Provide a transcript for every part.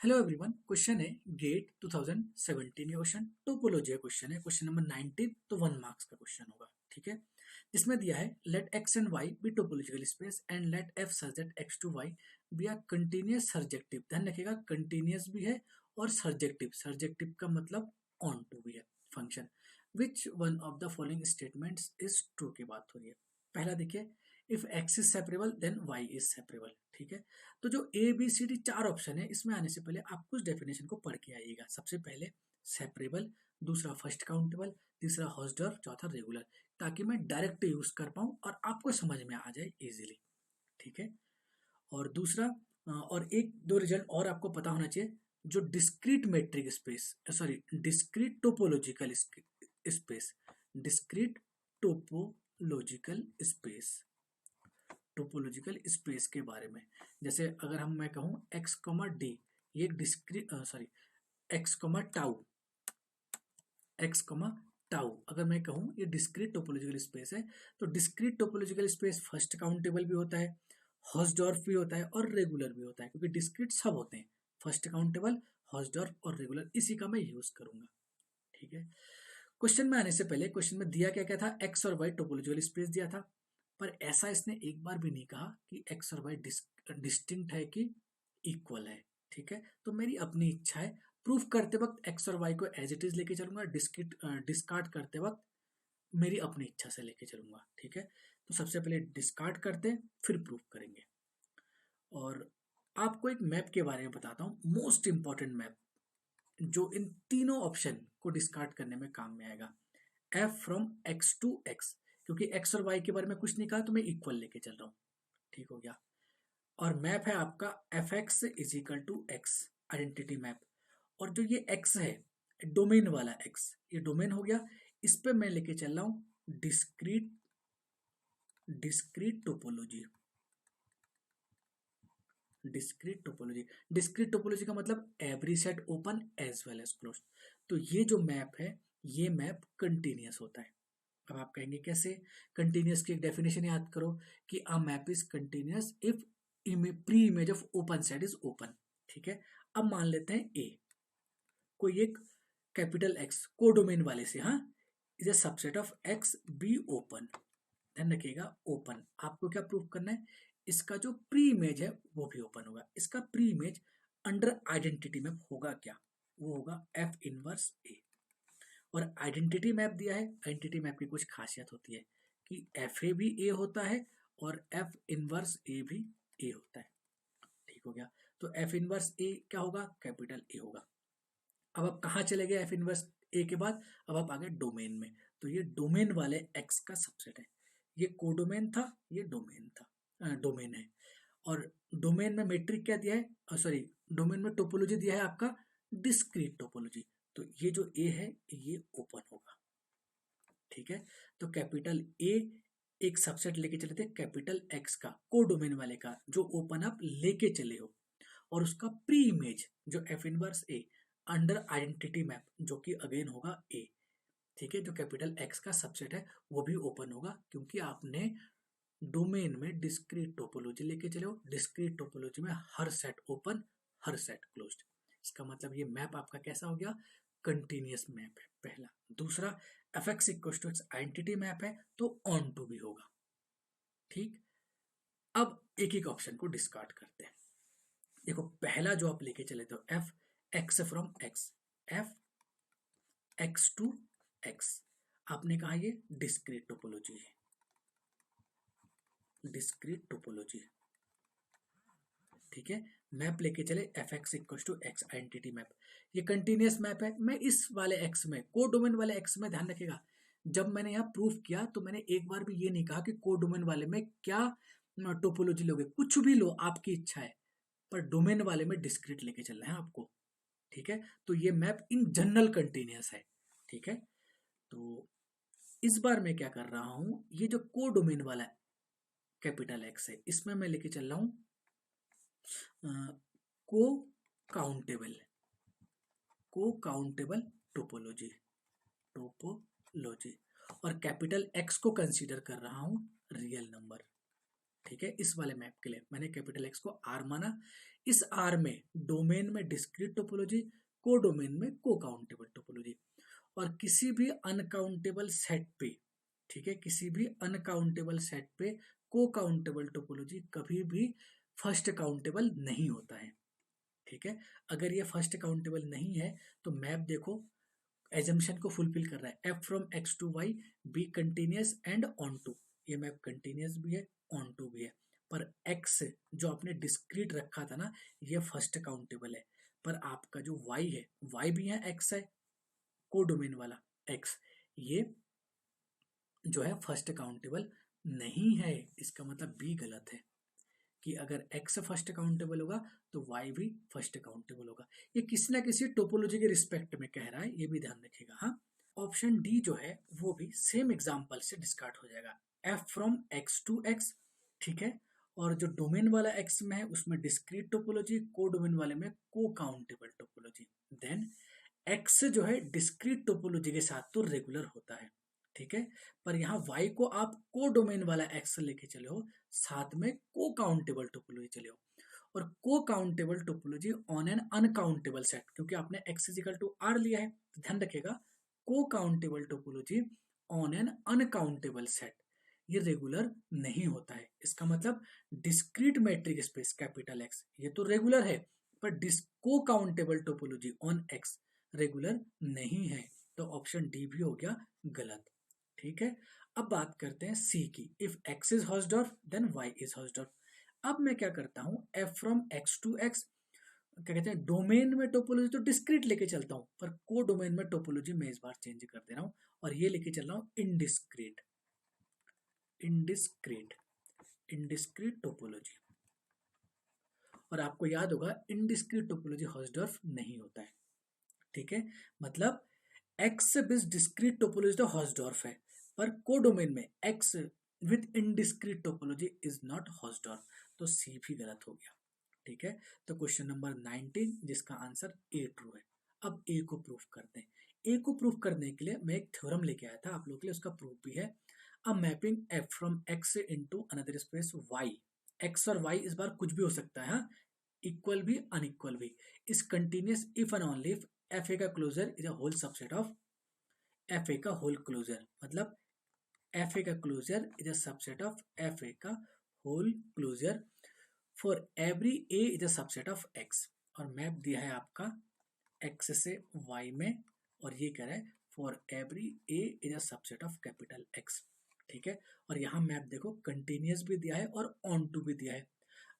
Hello everyone, question है gate 2017 का question, topology का क्वेश्चन है, क्वेश्चन नंबर 19। तो 1 मार्क्स का क्वेश्चन होगा, ठीक है। जिसमें दिया है let X and Y be topological space and let F such that X to Y be are continuous surjective. ध्यान रखिएगा, कंटिन्यूअस भी है और सर्जेक्टिव, सर्जेक्टिव का मतलब ऑन टू भी है function. Which one of the following statements is true की बात हो रही है। पहला देखिए, if X is separable then Y is separable, ठीक है। तो जो A B C D 4 option है, इसमें आने से पहले आप कुछ डेफिनेशन को पढ़ के आइएगा। सबसे पहले सेपरेबल, दूसरा फर्स्ट काउंटेबल, तीसरा हॉस्डर, चौथा रेगुलर, ताकि मैं डायरेक्ट यूज कर पाऊं और आपको समझ में आ जाए इजीली, ठीक है। और दूसरा और एक दो रिजल्ट और आपको पता होना चाहिए, जो discrete metric space, sorry discrete topological space, discrete topological space, topological space के बारे में। जैसे अगर मैं कहूँ एक्स कॉमा डी, ये एक discrete sorry x comma tau, x comma tau अगर मैं कहूँ ये डिस्क्रीट टोपोलॉजिकल स्पेस है, तो discrete topological space first countable भी होता है, हॉस्डॉर्फ भी होता है और रेगुलर भी होता है, क्योंकि डिस्क्रीट सब होते हैं, फर्स्ट काउंटेबल, हॉस्डॉर्फ और रेगुलर, इसी का मैं यूज करूंगा, ठीक है। क्वेश्चन में आने से पहले क्वेश्चन में दिया क्या क्या था, एक्स और वाई टोपोलॉजिकल स्पेस दिया था, पर ऐसा इसने एक बार भी नहीं कहा कि एक्स और वाई डिस्टिंक्ट है कि इक्वल है, ठीक है। तो मेरी अपनी इच्छा है, प्रूफ करते वक्त एक्स और वाई को एज इट इज लेके चलूंगा, डिस्कार्ड करते वक्त मेरी अपनी इच्छा से लेके चलूंगा, ठीक है। तो सबसे पहले डिस्कार्ड करते हैं, फिर प्रूफ करेंगे। और आपको एक मैप के बारे में बताता हूँ, मोस्ट इंपॉर्टेंट मैप, जो इन तीनों ऑप्शन को डिस्कार्ड करने में काम में आएगा। F from X to X, क्योंकि एक्स और वाई के बारे में कुछ नहीं कहा तो मैं इक्वल लेके चल रहा हूँ, ठीक हो गया। और मैप है आपका F X is equal to X, identity map. और जो ये एक्स है, डोमेन वाला एक्स, ये डोमेन हो गया, इस पे मैं लेके चल रहा हूँ discrete discrete topology, discrete topology. Discrete topology का मतलब every set open as well as closed. तो ये जो मैप है, ये मैप कंटिन्यूअस होता है। अब आप कहेंगे कैसे? कंटिन्यूअस की एक डेफिनेशन याद करो कि a map is continuous if pre image of open set is open, ठीक है। अब मान लेते हैं ए, कोई एक कैपिटल एक्स कोडोमेन वाले से, हाँ, is a subset of x be open. ध्यान रखिएगा, ओपन आपको क्या प्रूफ करना है, इसका जो प्री इमेज है वो भी ओपन होगा। इसका pre image under identity map होगा क्या? वो होगा एफ इनवर्स ए। और आइडेंटिटी मैप दिया है, आइडेंटिटी मैप की कुछ खासियत होती है कि एफ ए भी ए होता है और एफ इनवर्स ए भी ए होता है, ठीक हो गया। तो एफ इनवर्स ए क्या होगा? कैपिटल ए होगा। अब आप कहाँ चले गए एफ इनवर्स ए के बाद? अब आप आ गए डोमेन में। तो ये डोमेन वाले एक्स का सबसेट है, ये कोडोमेन था, ये डोमेन था, डोमेन है। और डोमेन में मेट्रिक क्या दिया है, सॉरी डोमेन में टोपोलॉजी दिया है आपका डिस्क्रीट टोपोलॉजी। तो ये जो ए है ये ओपन होगा, ठीक है। तो कैपिटल ए एक सबसेट लेके चले थे कैपिटल एक्स का, कोडोमेन वाले का, जो ओपन आप लेके चले हो, और उसका प्री इमेज जो F inverse A under identity map, जो कि अगेन होगा ए, ठीक है। जो कैपिटल एक्स का सबसेट है वो भी ओपन होगा, क्योंकि आपने डोमेन में डिस्क्रीट टोपोलॉजी लेके चले हो। डिस्क्रीट टोपोलॉजी में हर सेट ओपन, हर सेट क्लोज्ड। इसका मतलब ये मैप आपका कैसा हो गया? कंटिन्यूअस मैप है, पहला। दूसरा, F X equal to X identity map है, तो ऑन टू भी होगा, ठीक। अब एक एक ऑप्शन को डिस्कार्ड करते हैं। देखो, पहला जो आप लेके चले थे F X from X, F X to X, आपने कहा ये डिस्क्रीट टोपोलॉजी है, डिस्क्रीट टोपोलॉजी, ठीक है। मैप लेके चले F X equal to X identity map, ये कंटिन्यूअस मैप है। मैं इस वाले एक्स में, कोडोमेन वाले एक्स में, ध्यान रखिएगा, जब मैंने यहाँ प्रूफ किया तो मैंने एक बार भी ये नहीं कहा कि कोडोमेन वाले में क्या टोपोलॉजी लोगे, कुछ भी लो, आपकी इच्छा है, पर डोमेन वाले में डिस्क्रीट लेके चलना है आपको, ठीक है। तो ये मैप इन जनरल कंटिन्यूअस है, ठीक है। तो इस बार मैं क्या कर रहा हूं, ये जो कोडोमेन वाला कैपिटल एक्स है, इसमें मैं लेके चल रहा हूं को काउंटेबल, को काउंटेबल टोपोलॉजी, टोपोलॉजी। और कैपिटल एक्स को कंसीडर कर रहा हूं रियल नंबर, ठीक है, इस वाले मैप के लिए मैंने कैपिटल एक्स को आर माना। इस आर में डोमेन में डिस्क्रीट टोपोलॉजी, को डोमेन में को काउंटेबल टोपोलॉजी। और किसी भी अनकाउंटेबल सेट पे, ठीक है, किसी भी अनकाउंटेबल सेट पे को काउंटेबल टोपोलॉजी कभी भी फर्स्ट काउंटेबल नहीं होता है। ठीक है, अगर ये फर्स्ट काउंटेबल नहीं है तो मैप देखो एजम्पशन को फुलफिल कर रहा है, F from X to Y be continuous and onto. ये मैप कंटिन्यूस भी है, ऑन टू भी है, पर एक्स जो आपने डिस्क्रीट रखा था ना, ये फर्स्ट काउंटेबल है। पर आपका जो वाई है, वाई भी है एक्स है, को डोमेन वाला एक्स, ये जो है फर्स्ट काउंटेबल नहीं है। इसका मतलब बी गलत है कि अगर x फर्स्ट काउंटेबल होगा तो y भी फर्स्ट काउंटेबल होगा। ये किसी ना किसी टोपोलॉजी के रिस्पेक्ट में कह रहा है, ये भी ध्यान रखिएगा। हाँ, ऑप्शन डी जो है वो भी सेम एग्जांपल से डिस्कार्ड हो जाएगा, f from x to x। ठीक है, और जो डोमेन वाला x में है उसमें डिस्क्रीट टोपोलॉजी, को डोमेन वाले में को काउंटेबल टोपोलॉजी। देन x जो है डिस्क्रीट टोपोलॉजी के साथ तो रेगुलर होता है, ठीक है, पर यहाँ y को आप को डोमेन वाला x लेके चले हो, साथ में को काउंटेबल टोपोलॉजी चले हो। और को countable topology on an uncountable set, क्योंकि आपने x इजिकल टू आर लिया है तो ध्यान रखिएगा, को countable topology on an uncountable set ये रेगुलर नहीं होता है। इसका मतलब discrete matric space capital x ये तो रेगुलर है, पर को countable topology on x regular नहीं है। तो ऑप्शन डी भी हो गया गलत। ठीक है, अब बात करते हैं सी की, if X is Hausdorff then Y is Hausdorff. अब मैं क्या करता हूं, F from X to X, क्या कहते हैं, डोमेन में टोपोलॉजी तो डिस्क्रीट लेके चलता हूं, पर को डोमेन में टोपोलॉजी मैं इस बार चेंज कर दे रहा हूं और ये लेके चल रहा हूं इनडिस्क्रीट, इनडिस्क्रीट, इनडिस्क्रीट टोपोलॉजी। और आपको याद होगा इनडिस्क्रीट टोपोलॉजी हॉसडॉर्फ नहीं होता है। ठीक है, मतलब एक्स विद डिस्क्रीट टोपोलॉजी तो हॉसडॉर्फ है, पर कोडोमेन में X with indiscrete topology is not Hausdorff, तो सी भी गलत हो गया। ठीक है, तो क्वेश्चन नंबर 19 जिसका आंसर ए ट्रू है। अब ए को प्रूफ करते हैं। ए को प्रूफ करने के लिए मैं एक थ्योरम लेके आया था आप लोगों के लिए, उसका प्रूफ भी है। A mapping F from X into another space Y, X और वाई इस बार कुछ भी हो सकता है, हाँ, इक्वल भी अनइक्वल भी, is continuous if and only if F A का closure is a whole subset of F A का होल क्लोजर। मतलब एफ ए का closure is a subset of F A का whole closure for every A is a subset of X. और map दिया है आपका x से Y में, और ये कह रहा है for every A is a subset of capital x. ठीक है, और यहाँ मैप देखो कंटिन्यूस भी दिया है और ऑन टू भी दिया है।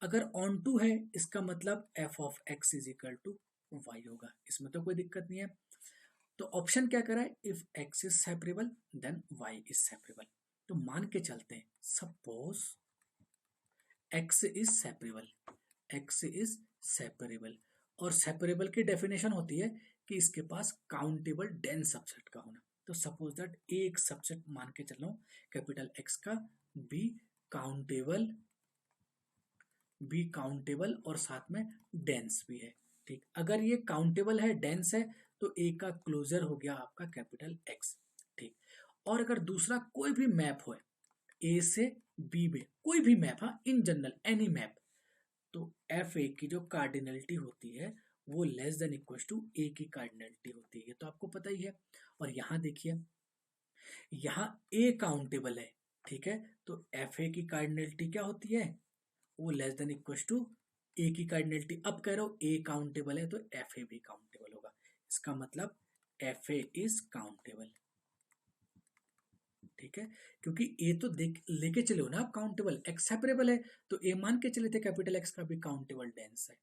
अगर ऑन टू है इसका मतलब F of X is equal to Y होगा, इसमें तो कोई दिक्कत नहीं है। तो ऑप्शन क्या करा है, if X is separable then Y is separable. तो मान के चलते हैं suppose X is separable, X is separable, और सेपरेबल की डेफिनेशन होती है कि इसके पास काउंटेबल डेंस सबसेट का होना। तो सपोज दैट ए एक सबसेट मान के चल रहा हूं कैपिटल एक्स का, बी काउंटेबल, बी काउंटेबल और साथ में डेंस भी है। ठीक, अगर ये काउंटेबल है, डेंस है, तो ए का क्लोजर हो गया आपका कैपिटल एक्स। ठीक, और अगर दूसरा कोई भी मैप हो ए से बी में, कोई भी मैप, हाँ, इन जनरल एनी मैप, तो एफ ए की जो कार्डिनलिटी होती है वो लेस देन इक्वल टू ए की कार्डिनलिटी होती है, ये तो आपको पता ही है। और यहाँ देखिए, यहाँ ए काउंटेबल है, ठीक है, तो एफ ए की कार्डिनलिटी क्या होती है, वो लेस देन इक्वल टू ए की कार्डिनलिटी। अब कह रहा हूं ए काउंटेबल है तो एफ ए भी काउंटेबल होगा, इसका मतलब एफ ए इज काउंटेबल। ठीक है, क्योंकि ए तो देख लेके चले हो ना आप काउंटेबल, एक्स सेपरेबल है, तो ए मान के चले थे कैपिटल एक्स का भी काउंटेबल डेंस है,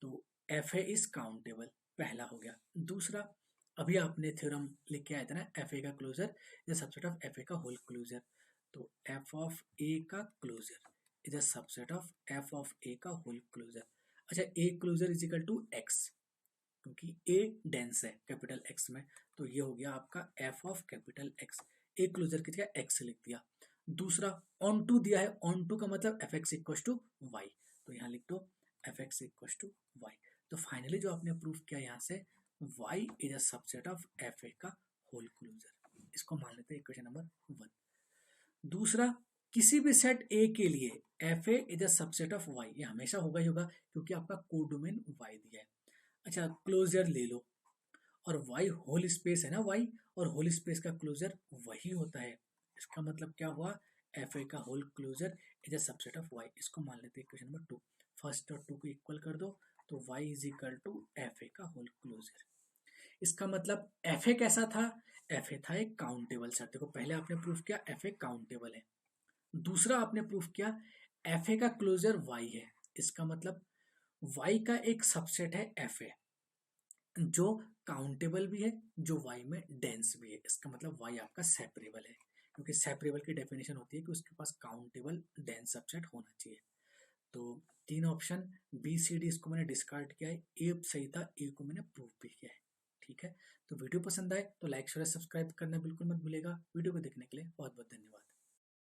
तो एफ ए इज काउंटेबल, पहला हो गया। दूसरा, अभी आपने थ्योरम लिख के आया था ना, एफ ए का closure is subset of F A का होल क्लोजर, तो एफ ऑफ ए का closure is a subset of F of A का होल क्लोजर। अच्छा, A closure is equal to X, क्योंकि ए डेंस है capital X में, तो ये हो गया आपका F of capital X. A closure की जगह एक्स लिख दिया। दूसरा ऑन टू दिया है, ऑन टू का मतलब F X equal to Y, तो यहाँ लिख दो F X equal to Y. तो फाइनली जो आपने प्रूफ किया यहाँ से, Y is a subset of F A का होल क्लोजर, इसको मान लेते हैं इक्वेशन नंबर 1। दूसरा, किसी भी सेट ए के लिए F A is a subset of Y, ये हमेशा होगा ही होगा क्योंकि आपका कोडोमेन वाई दिया है। अच्छा क्लोजर ले लो, और वाई होल स्पेस है ना वाई, और होल स्पेस का क्लोजर वही होता है। इसका मतलब क्या हुआ, एफ ए का whole closure is a subset of Y. इसको मान लेते हैं इक्वेशन नंबर 2, फर्स्ट और 2 को इक्वल कर दो तो Y is equal to F A का होल क्लोजर। इसका मतलब एफ ए कैसा था, एफ ए था एक काउंटेबल सेट। देखो पहले आपने प्रूफ किया एफ ए काउंटेबल है, दूसरा आपने प्रूफ किया एफ ए का क्लोजर वाई है। इसका मतलब वाई का एक सबसेट है एफ ए जो काउंटेबल भी है, जो वाई में डेंस भी है। इसका मतलब वाई आपका सेपरेबल है, क्योंकि सेपरेबल की डेफिनेशन होती है कि उसके पास काउंटेबल डेंस सबसेट होना चाहिए। तो 3 ऑप्शन बी सी डी इसको मैंने डिस्कार्ड किया है, ए सही था, ए को मैंने प्रूव भी किया है। ठीक है, तो वीडियो पसंद आए तो लाइक शेयर सब्सक्राइब करना बिल्कुल मत भूलेगा। वीडियो को देखने के लिए बहुत बहुत धन्यवाद।